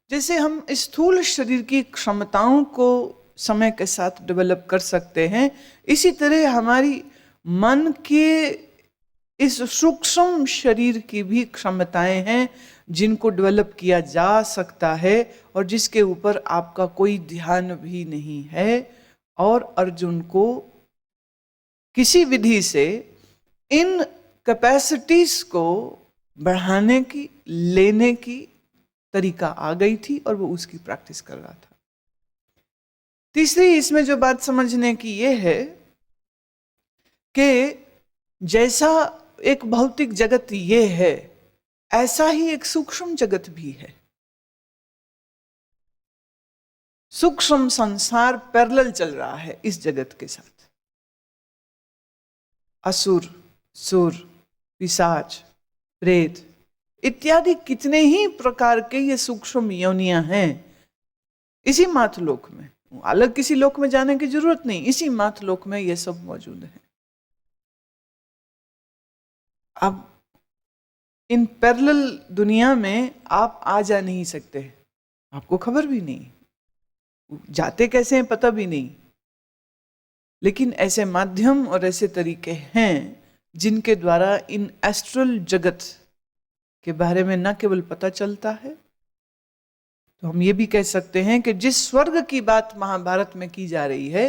जैसे हम स्थूल शरीर की क्षमताओं को समय के साथ डेवलप कर सकते हैं, इसी तरह हमारी मन के इस सूक्ष्म शरीर की भी क्षमताएं हैं जिनको डेवलप किया जा सकता है और जिसके ऊपर आपका कोई ध्यान भी नहीं है। और अर्जुन को किसी विधि से इन कैपेसिटीज को बढ़ाने की, लेने की तरीका आ गई थी और वो उसकी प्रैक्टिस कर रहा था। तीसरी इसमें जो बात समझने की ये है कि जैसा एक भौतिक जगत ये है, ऐसा ही एक सूक्ष्म जगत भी है। सूक्ष्म संसार पैरेलल चल रहा है इस जगत के साथ। असुर, सुर, पिशाच, प्रेत इत्यादि कितने ही प्रकार के ये सूक्ष्म योनियां हैं इसी मातलोक में। अलग किसी लोक में जाने की जरूरत नहीं, इसी मातलोक में ये सब मौजूद है। अब इन पैरेलल दुनिया में आप आ जा नहीं सकते, आपको खबर भी नहीं, जाते कैसे हैं पता भी नहीं। लेकिन ऐसे माध्यम और ऐसे तरीके हैं जिनके द्वारा इन एस्ट्रल जगत के बारे में न केवल पता चलता है, तो हम ये भी कह सकते हैं कि जिस स्वर्ग की बात महाभारत में की जा रही है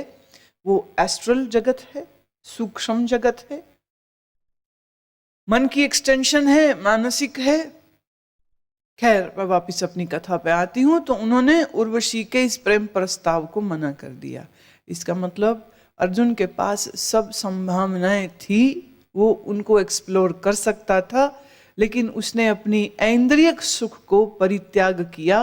वो एस्ट्रल जगत है, सूक्ष्म जगत है, मन की एक्सटेंशन है, मानसिक है। खैर, मैं वापिस अपनी कथा पे आती हूं। तो उन्होंने उर्वशी के इस प्रेम प्रस्ताव को मना कर दिया। इसका मतलब अर्जुन के पास सब संभावनाएं थी, वो उनको एक्सप्लोर कर सकता था, लेकिन उसने अपनी ऐन्द्रियक सुख को परित्याग किया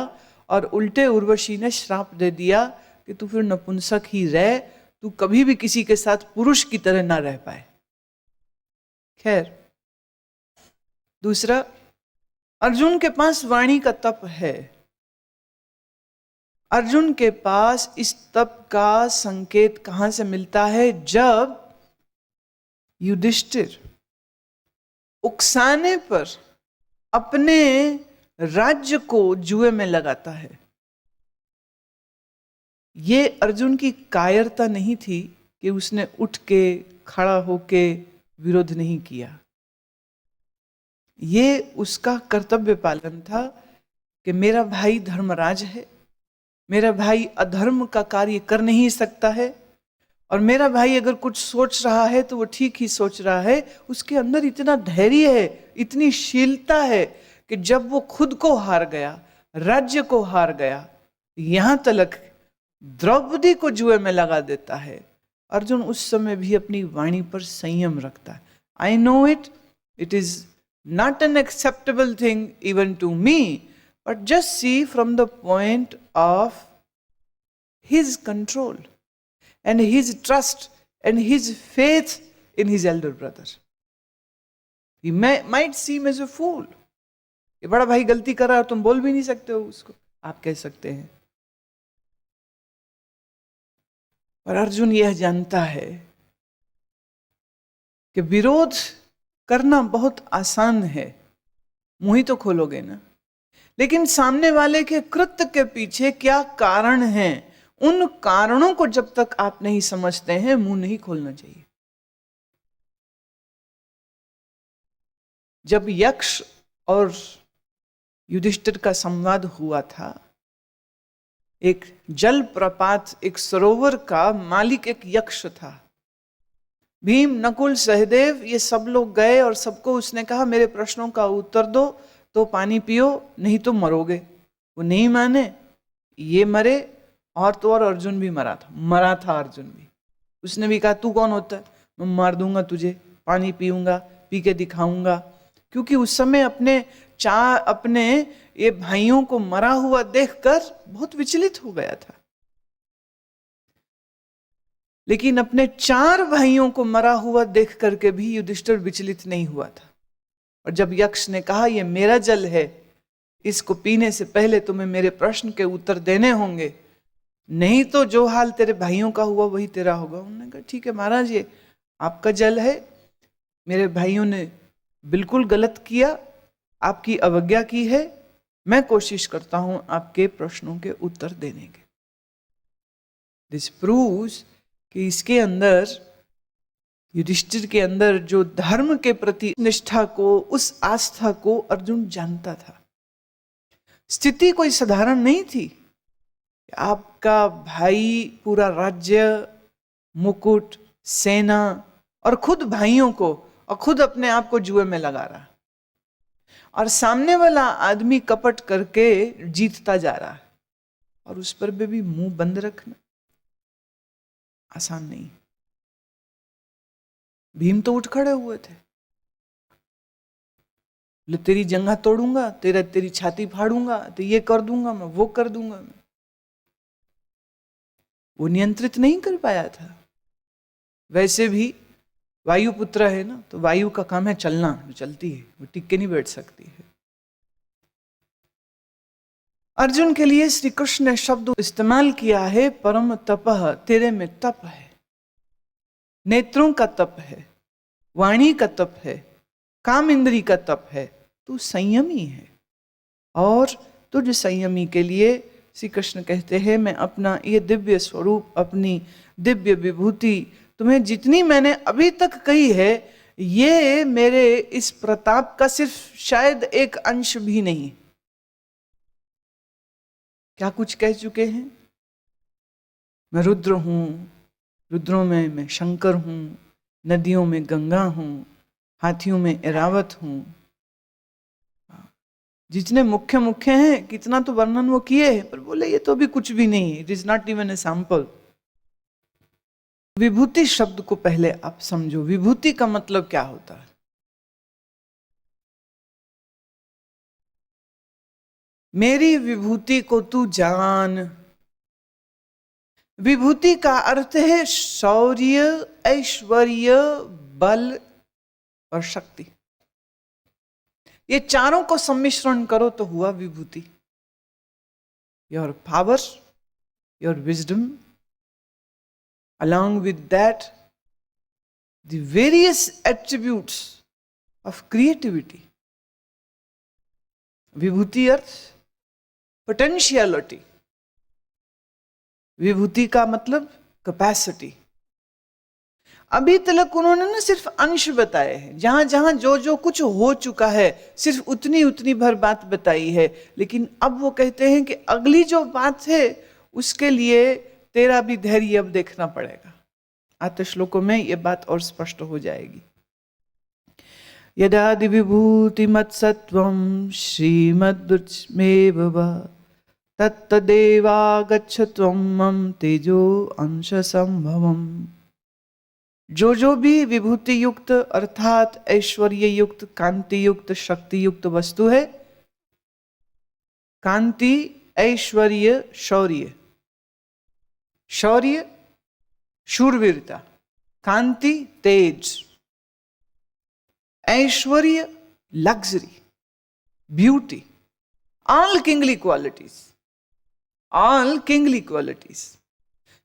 और उल्टे उर्वशी ने श्राप दे दिया कि तू फिर नपुंसक ही रह, तू कभी भी किसी के साथ पुरुष की तरह ना रह पाए। खैर, दूसरा, अर्जुन के पास वाणी का तप है। अर्जुन के पास इस तप का संकेत कहां से मिलता है? जब युधिष्ठिर उकसाने पर अपने राज्य को जुए में लगाता है। ये अर्जुन की कायरता नहीं थी कि उसने उठ के खड़ा होके विरोध नहीं किया। ये उसका कर्तव्य पालन था कि मेरा भाई धर्मराज है, मेरा भाई अधर्म का कार्य कर नहीं सकता है, और मेरा भाई अगर कुछ सोच रहा है तो वो ठीक ही सोच रहा है। उसके अंदर इतना धैर्य है, इतनी शीलता है कि जब वो खुद को हार गया, राज्य को हार गया, यहां तक द्रौपदी को जुए में लगा देता है। अर्जुन उस समय भी अपनी वाणी पर संयम रखता है। I know it, it is not an acceptable thing even to me, but just see from the point of his control and his trust and his faith in his elder brother. He might seem as a fool. ये बड़ा भाई गलती कर रहा है, तुम बोल भी नहीं सकते हो उसको, आप कह सकते हैं। पर अर्जुन यह जानता है कि विरोध करना बहुत आसान है, मुंह ही तो खोलोगे ना, लेकिन सामने वाले के कृत्य के पीछे क्या कारण है, उन कारणों को जब तक आप नहीं समझते हैं, मुंह नहीं खोलना चाहिए। जब यक्ष और युधिष्ठिर का संवाद हुआ था, एक जल प्रपात, एक सरोवर का मालिक एक यक्ष था। भीम, नकुल, सहदेव ये सब लोग गए और सबको उसने कहा मेरे प्रश्नों का उत्तर दो तो पानी पियो, नहीं तो मरोगे। वो नहीं माने, ये मरे, और तो और अर्जुन भी मरा था अर्जुन भी। उसने भी कहा तू कौन होता है, मैं मार दूंगा तुझे, पानी पीऊंगा, पी के दिखाऊंगा। क्योंकि उस समय अपने ये भाइयों को मरा हुआ देखकर बहुत विचलित हो गया था। लेकिन अपने 4 भाइयों को मरा हुआ देख करके भी युधिष्ठिर विचलित नहीं हुआ था। और जब यक्ष ने कहा ये मेरा जल है, इसको पीने से पहले तुम्हें मेरे प्रश्न के उत्तर देने होंगे, नहीं तो जो हाल तेरे भाइयों का हुआ वही तेरा होगा। उन्होंने कहा ठीक है महाराज, ये आपका जल है, मेरे भाइयों ने बिल्कुल गलत किया, आपकी अवज्ञा की है, मैं कोशिश करता हूं आपके प्रश्नों के उत्तर देने के। दिस प्रूव्स कि इसके अंदर, युधिष्ठिर के अंदर जो धर्म के प्रति निष्ठा को, उस आस्था को अर्जुन जानता था। स्थिति कोई साधारण नहीं थी। आपका भाई पूरा राज्य, मुकुट, सेना और खुद भाइयों को और खुद अपने आप को जुए में लगा रहा, और सामने वाला आदमी कपट करके जीतता जा रहा है, और उस पर भी मुंह बंद रखना आसान नहीं। भीम तो उठ खड़े हुए थे, बोले तेरी जंघा तोड़ूंगा, तेरी छाती फाड़ूंगा, तो ये कर दूंगा मैं, वो कर दूंगा मैं। वो नियंत्रित नहीं कर पाया था। वैसे भी वायुपुत्र है ना, तो वायु का काम है चलना, जो चलती है वो टिक के नहीं बैठ सकती है। अर्जुन के लिए श्री कृष्ण ने शब्द इस्तेमाल किया है, परम तपः, तेरे में तप है, नेत्रों का तप है, वाणी का तप है, काम इंद्री का तप है, तू संयमी है। और तुझ संयमी के लिए श्री कृष्ण कहते हैं, मैं अपना ये दिव्य स्वरूप, अपनी दिव्य विभूति तुम्हें जितनी मैंने अभी तक कही है, ये मेरे इस प्रताप का सिर्फ शायद एक अंश भी नहीं। क्या कुछ कह चुके हैं। मैं रुद्र हूं, रुद्रों में मैं शंकर हूं, नदियों में गंगा हूं, हाथियों में ऐरावत हूं। जितने मुख्य मुख्य हैं, कितना तो वर्णन वो किए हैं, पर बोले ये तो अभी कुछ भी नहीं, it is not even a sample. विभूति शब्द को पहले आप समझो, विभूति का मतलब क्या होता है। मेरी विभूति को तू जान। विभूति का अर्थ है शौर्य, ऐश्वर्य, बल और शक्ति। ये चारों को सम्मिश्रण करो तो हुआ विभूति। Your power, your wisdom, along with that the various attributes of creativity. विभूति अर्थ पोटेंशियलिटी। विभूति का मतलब कैपेसिटी। अभी तक उन्होंने ना सिर्फ अंश बताए हैं, जहां जहां जो जो कुछ हो चुका है सिर्फ उतनी उतनी भर बात बताई है। लेकिन अब वो कहते हैं कि अगली जो बात है उसके लिए तेरा भी धैर्य अब देखना पड़ेगा। आते श्लोकों में ये बात और स्पष्ट हो जाएगी। यदादि विभूति मत्सत्वं श्रीमद्रुचमेव वा तत्तदेवागच्छत्वं मम तेजो अंश संभवम्। जो भी विभूति युक्त अर्थात ऐश्वर्य युक्त, कांति युक्त, शक्ति युक्त वस्तु है, कांति, ऐश्वर्य, शौर्य, शौर्य शूरवीरता, कांति तेज, ऐश्वर्य luxury, beauty, all kingly qualities, all kingly qualities.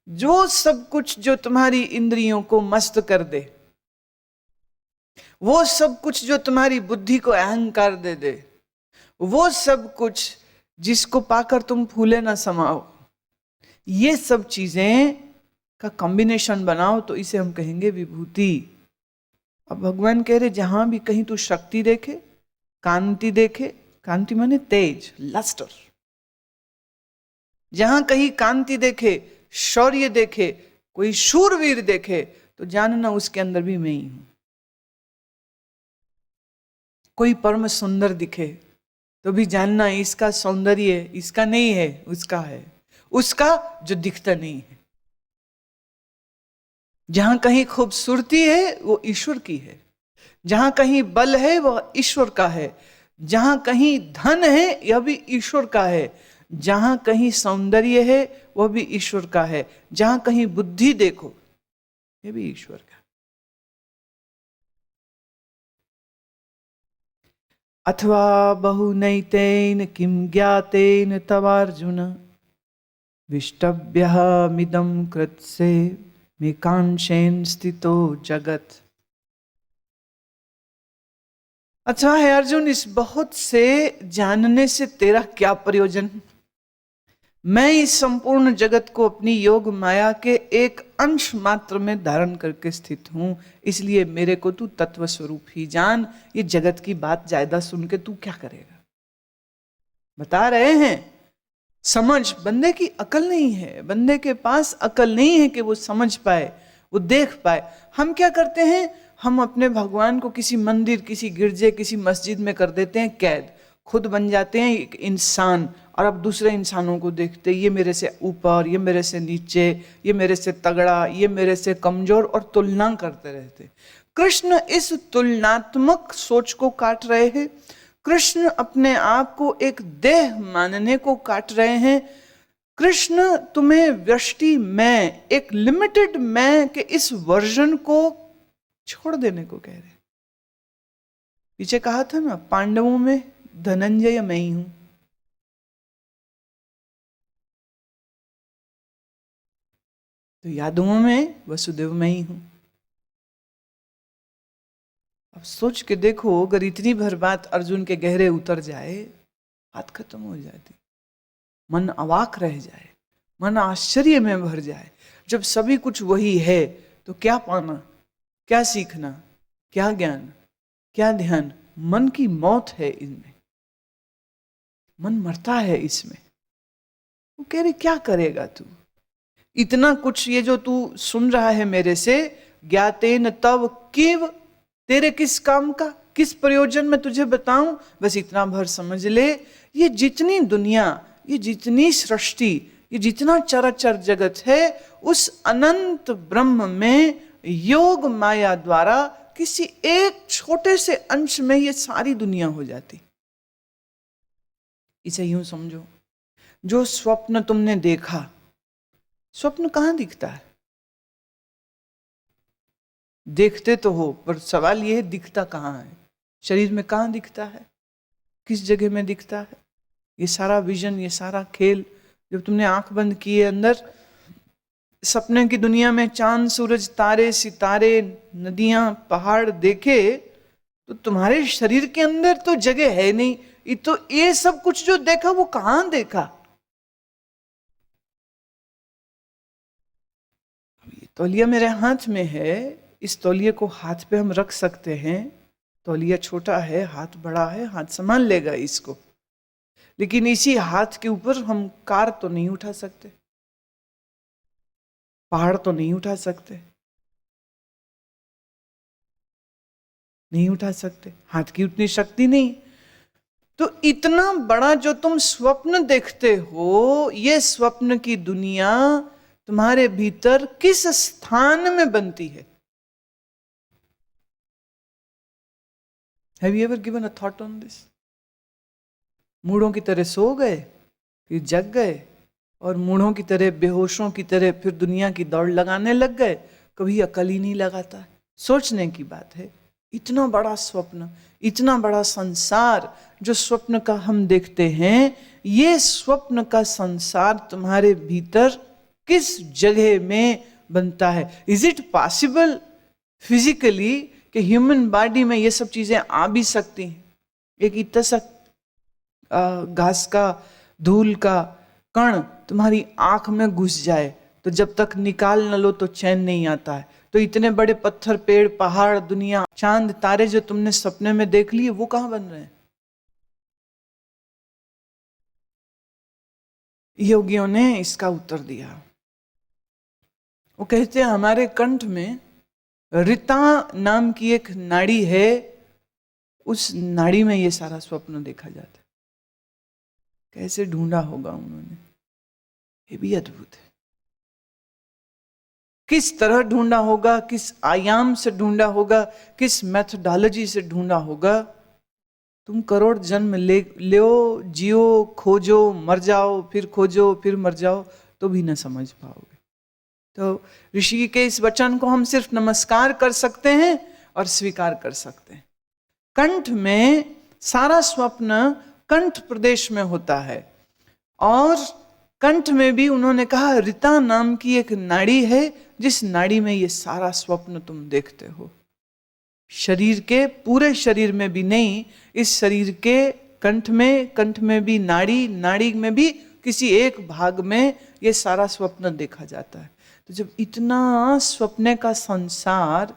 जो सब कुछ जो तुम्हारी इंद्रियों को मस्त कर दे, वो सब कुछ जो तुम्हारी बुद्धि को अहंकार दे दे, वो सब कुछ जिसको पाकर तुम फूले ना समाओ, ये सब चीजें का कॉम्बिनेशन बनाओ तो इसे हम कहेंगे विभूति। अब भगवान कह रहे जहां भी कहीं तू शक्ति देखे, कांति देखे, कांति माने तेज, लस्टर, जहां कहीं कांति देखे, शौर्य देखे, कोई शूरवीर देखे, तो जानना उसके अंदर भी मैं ही हूं। कोई परम सुंदर दिखे तो भी जानना इसका सौंदर्य इसका नहीं है, उसका है, उसका जो दिखता नहीं है। जहां कहीं खूबसूरती है वो ईश्वर की है, जहां कहीं बल है वह ईश्वर का है, जहां कहीं धन है यह भी ईश्वर का है, जहां कहीं सौंदर्य है वह भी ईश्वर का है, जहां कहीं बुद्धि देखो यह भी ईश्वर का। अथवा बहुनैतेन किं ज्ञातेन तवार्जुन विष्टभ्यः मिदं कृत्से मेकांशेन स्थितो जगत। अच्छा है अर्जुन, इस बहुत से जानने से तेरा क्या प्रयोजन? मैं इस संपूर्ण जगत को अपनी योग माया के एक अंश मात्र में धारण करके स्थित हूं, इसलिए मेरे को तू तत्व स्वरूप ही जान। ये जगत की बात ज्यादा सुन के तू क्या करेगा? बता रहे हैं, समझ। बंदे की अकल नहीं है, बंदे के पास अकल नहीं है कि वो समझ पाए, वो देख पाए। हम क्या करते हैं, हम अपने भगवान को किसी मंदिर, किसी गिरजे, किसी मस्जिद में कर देते हैं कैद, खुद बन जाते हैं एक इंसान, और अब दूसरे इंसानों को देखते, ये मेरे से ऊपर, ये मेरे से नीचे, ये मेरे से तगड़ा, ये मेरे से कमजोर, और तुलना करते रहते। कृष्ण इस तुलनात्मक सोच को काट रहे हैं। कृष्ण अपने आप को एक देह मानने को काट रहे हैं। कृष्ण तुम्हें व्यष्टि मैं, एक लिमिटेड मैं के इस वर्जन को छोड़ देने को कह रहे। पीछे कहा था ना, पांडवों में धनंजय मैं ही हूं, तो यादवों में वसुदेव मैं ही हूं। अब सोच के देखो, अगर इतनी भर बात अर्जुन के गहरे उतर जाए, बात खत्म हो जाती, मन अवाक रह जाए, मन आश्चर्य में भर जाए। जब सभी कुछ वही है तो क्या पाना, क्या सीखना, क्या ज्ञान, क्या ध्यान? मन की मौत है इनमें, मन मरता है इसमें। वो कह रहे क्या करेगा तू? इतना कुछ ये जो तू सुन रहा है मेरे से, ज्ञातेन तव किव, तेरे किस काम का, किस प्रयोजन में तुझे बताऊं? बस इतना भर समझ ले, ये जितनी दुनिया, ये जितनी सृष्टि, ये जितना चराचर जगत है, उस अनंत ब्रह्म में योग माया द्वारा किसी एक छोटे से अंश में ये सारी दुनिया हो जाती। इसे यूं समझो, जो स्वप्न तुमने देखा, स्वप्न कहां दिखता है? देखते तो हो, पर सवाल यह है दिखता कहां है? शरीर में कहां दिखता है? किस जगह में दिखता है? ये सारा विजन, ये सारा खेल, जब तुमने आंख बंद किए, अंदर सपने की दुनिया में चांद, सूरज, तारे, सितारे, नदियां, पहाड़ देखे, तो तुम्हारे शरीर के अंदर तो जगह है नहीं। ये सब कुछ जो देखा वो कहां देखा? तौलिया मेरे हाथ में है, इस तौलिए को हाथ पे हम रख सकते हैं। तौलिया छोटा है, हाथ बड़ा है, हाथ संभाल लेगा इसको। लेकिन इसी हाथ के ऊपर हम कार तो नहीं उठा सकते, पहाड़ तो नहीं उठा सकते, नहीं उठा सकते, हाथ की उतनी शक्ति नहीं। तो इतना बड़ा जो तुम स्वप्न देखते हो, ये स्वप्न की दुनिया तुम्हारे भीतर किस स्थान में बनती है? Have you ever given a thought on this? मूढ़ों की तरह सो गए, फिर जग गए, और मूढ़ों की तरह, बेहोशों की तरह फिर दुनिया की दौड़ लगाने लग गए। कभी अकल ही नहीं लगाता। सोचने की बात है, इतना बड़ा स्वप्न, इतना बड़ा संसार जो स्वप्न का हम देखते हैं, ये स्वप्न का संसार तुम्हारे भीतर किस जगह में बनता है? इज इट पॉसिबल फिजिकली कि ह्यूमन बॉडी में ये सब चीजें आ भी सकती हैं? एक इतना सा घास का, धूल का कण तुम्हारी आंख में घुस जाए, तो जब तक निकाल न लो तो चैन नहीं आता है। तो इतने बड़े पत्थर, पेड़, पहाड़, दुनिया, चांद, तारे जो तुमने सपने में देख लिए, वो कहां बन रहे हैं? योगियों ने इसका उत्तर दिया। वो कहते हैं हमारे कंठ में ऋता नाम की एक नाड़ी है, उस नाड़ी में ये सारा स्वप्न देखा जाता है। कैसे ढूंढा होगा उन्होंने, ये भी अद्भुत है। किस तरह ढूंढा होगा, किस आयाम से ढूंढा होगा, किस मेथोडोलॉजी से ढूंढा होगा? तुम करोड़ जन्म लो, जियो, खोजो, मर जाओ, फिर खोजो, फिर मर जाओ, तो भी न समझ पाओगे। तो ऋषि के इस वचन को हम सिर्फ नमस्कार कर सकते हैं और स्वीकार कर सकते हैं। कंठ में सारा स्वप्न कंठ प्रदेश में होता है, और कंठ में भी उन्होंने कहा ऋता नाम की एक नाड़ी है, जिस नाड़ी में ये सारा स्वप्न तुम देखते हो। शरीर के पूरे शरीर में भी नहीं, इस शरीर के कंठ में भी नाड़ी, नाड़ी में भी किसी एक भाग में ये सारा स्वप्न देखा जाता है। तो जब इतना स्वप्न का संसार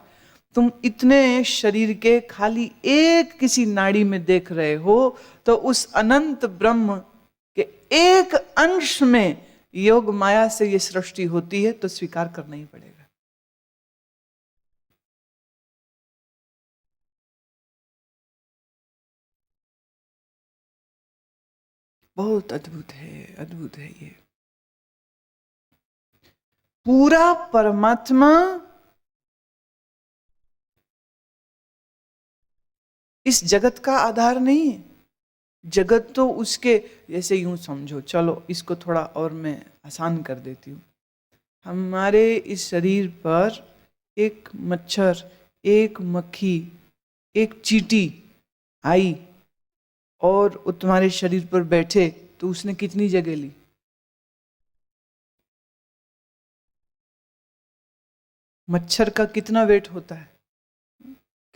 तुम इतने शरीर के खाली एक किसी नाड़ी में देख रहे हो, तो उस अनंत ब्रह्म के एक अंश में योग माया से ये सृष्टि होती है, तो स्वीकार करना ही पड़ेगा। बहुत अद्भुत है, अद्भुत है ये। पूरा परमात्मा इस जगत का आधार नहीं है। जगत तो उसके, जैसे यूं समझो, चलो इसको थोड़ा और मैं आसान कर देती हूँ। हमारे इस शरीर पर एक मच्छर, एक मक्खी, एक चींटी आई और वो तुम्हारे शरीर पर बैठे, तो उसने कितनी जगह ली? मच्छर का कितना वेट होता है,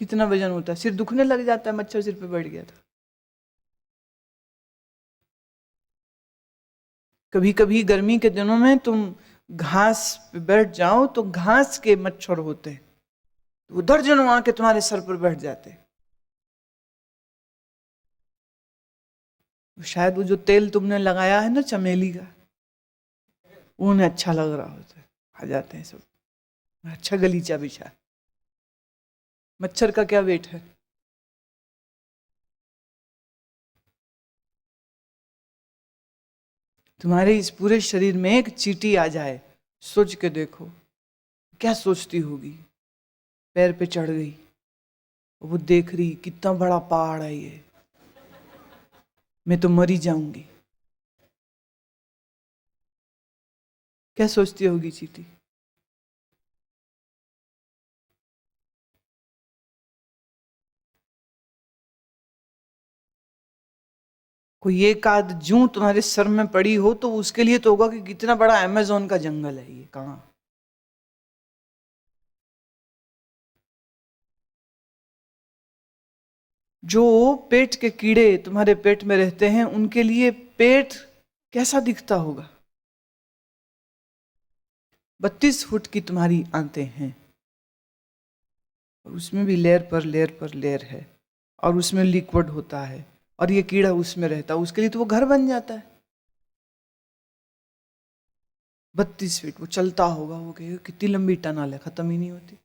कितना वजन होता है? सिर दुखने लग जाता है मच्छर सिर पे बैठ गया था। कभी कभी गर्मी के दिनों में तुम घास पे बैठ जाओ तो घास के मच्छर होते हैं, तो दर्जनों आके तुम्हारे सर पर बैठ जाते हैं। शायद वो जो तेल तुमने लगाया है ना चमेली का, उन्हें अच्छा लग रहा होता है, आ जाते हैं सब, अच्छा गलीचा बिछा। मच्छर का क्या वेट है? तुम्हारे इस पूरे शरीर में एक चींटी आ जाए, सोच के देखो क्या सोचती होगी। पैर पे चढ़ गई, वो देख रही कितना बड़ा पहाड़ है ये, मैं तो मरी जाऊंगी। क्या सोचती होगी चींटी? कोई एक आध जूं तुम्हारे सर में पड़ी हो तो उसके लिए तो होगा कि कितना बड़ा अमेज़न का जंगल है ये, कहां। जो पेट के कीड़े तुम्हारे पेट में रहते हैं, उनके लिए पेट कैसा दिखता होगा? 32 फुट की तुम्हारी आंतें हैं, और उसमें भी लेयर पर लेयर पर लेयर है, और उसमें लिक्विड होता है, और ये कीड़ा उसमें रहता है, उसके लिए तो वो घर बन जाता है। 32 फीट वो चलता होगा, वो कहेगा कितनी लंबी टनल है, खत्म ही नहीं होती।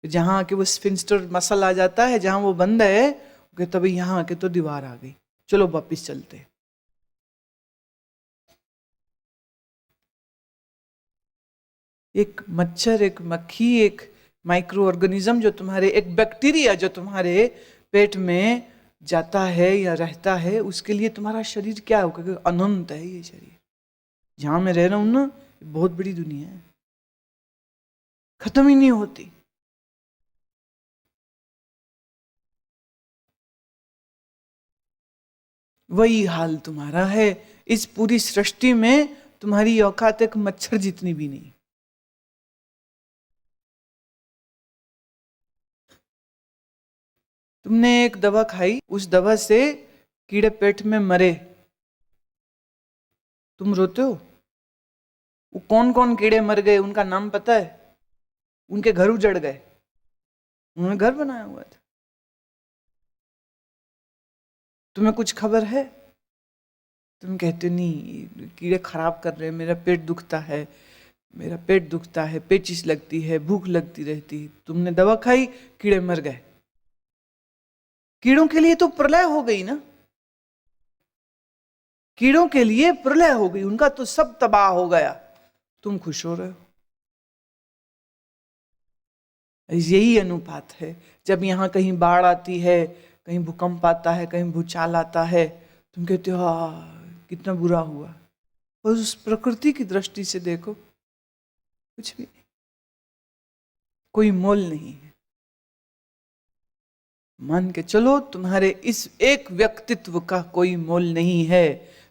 जहां आके वो स्फिंक्टर मसल आ जाता है, जहां वो बंद है, तभी यहां आके तो दीवार आ गई, चलो वापिस चलते। एक मच्छर, एक मक्खी, एक माइक्रो ऑर्गेनिज्म जो तुम्हारे, एक बैक्टीरिया जो तुम्हारे पेट में जाता है या रहता है, उसके लिए तुम्हारा शरीर क्या होगा? क्योंकि अनंत है ये शरीर। जहां मैं रह रहा हूं ना, बहुत बड़ी दुनिया है, खत्म ही नहीं होती। वही हाल तुम्हारा है। इस पूरी सृष्टि में तुम्हारी औकात एक मच्छर जितनी भी नहीं। तुमने एक दवा खाई, उस दवा से कीड़े पेट में मरे, तुम रोते हो? वो कौन कौन कीड़े मर गए उनका नाम पता है? उनके घर उजड़ गए, उन्होंने घर बनाया हुआ था। तुम्हें कुछ खबर है? तुम कहते नहीं, कीड़े खराब कर रहे हैं, मेरा पेट दुखता है, मेरा पेट दुखता है, पेचिश लगती है, भूख लगती रहती। तुमने दवा खाई, कीड़े मर गए। कीड़ों के लिए तो प्रलय हो गई ना, कीड़ों के लिए प्रलय हो गई, उनका तो सब तबाह हो गया, तुम खुश हो रहे हो। यही अनुपात है। जब यहां कहीं बाढ़ आती है, कहीं भूकंप आता है, कहीं भूचाल आता है, तुम कहते हो कितना बुरा हुआ, और उस प्रकृति की दृष्टि से देखो, कुछ भी नहीं, कोई मोल नहीं है। मान के चलो तुम्हारे इस एक व्यक्तित्व का कोई मोल नहीं है,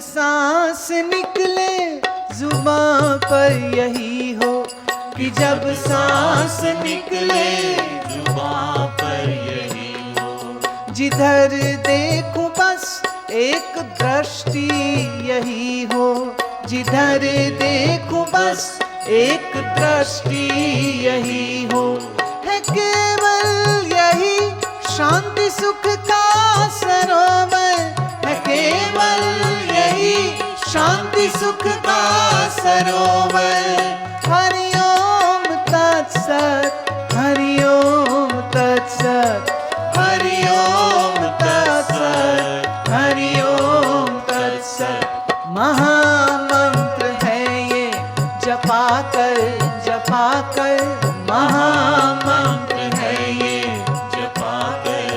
सांस निकले जुबां पर यही हो, कि जब सांस निकले जुबां पर यही हो। जिधर देखूं बस एक दृष्टि यही हो, जिधर देखूं बस एक दृष्टि यही हो। है केवल यही शांति सुख का सरोवर, है केवल यही शांति सुख का सरोवर। हरि ओम तत्सत, हरि ओम तत्सत, हरि ओम तत्सत, हरि ओम तत्सत। महामंत्र है ये जपा कर महामंत्र है ये जपा कर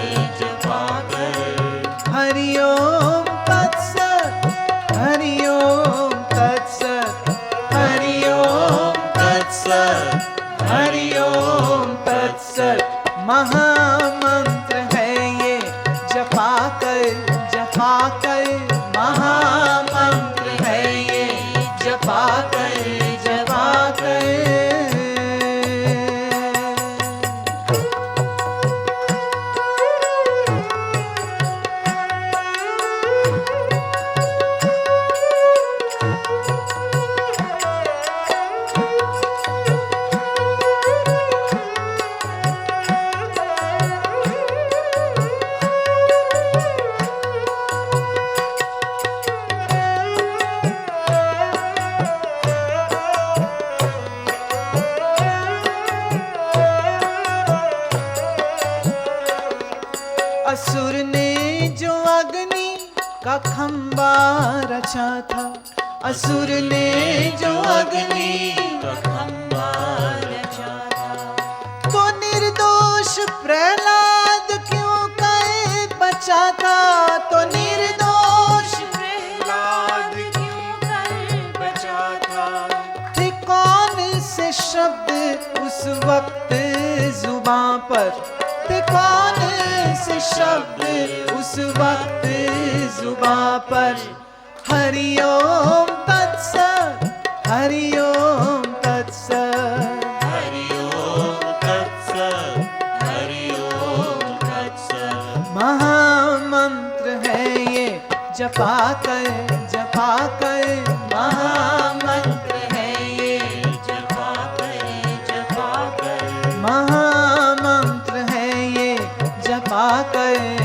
हरि ओम तत्सत, हरि ओम तत्सत, हरि ओम तत्सत, हरि ओम तत्सत। महामंत्र है ये जपा कर महामंत्र है ये जपा कर असुर ने जो अग्नि का खंबा रचा था, असुर ने जो अग्नि का खंबा रचा था, तो निर्दोष प्रहलाद क्यों कहे बचा था, तो निर्दोष प्रहलाद क्यों कर बचा था। थे कौन से शब्द उस वक्त जुबां पर, थे कौन से शब्द उस वक्त जुबां पर। हरि ओम तत्सत, हरि ओम तत्सत, हरि ओम तत्सत, हरि ओम तत्सत। महामंत्र है ये जपा कर महामंत्र है ये जपा कर महामंत्र है ये जपा कर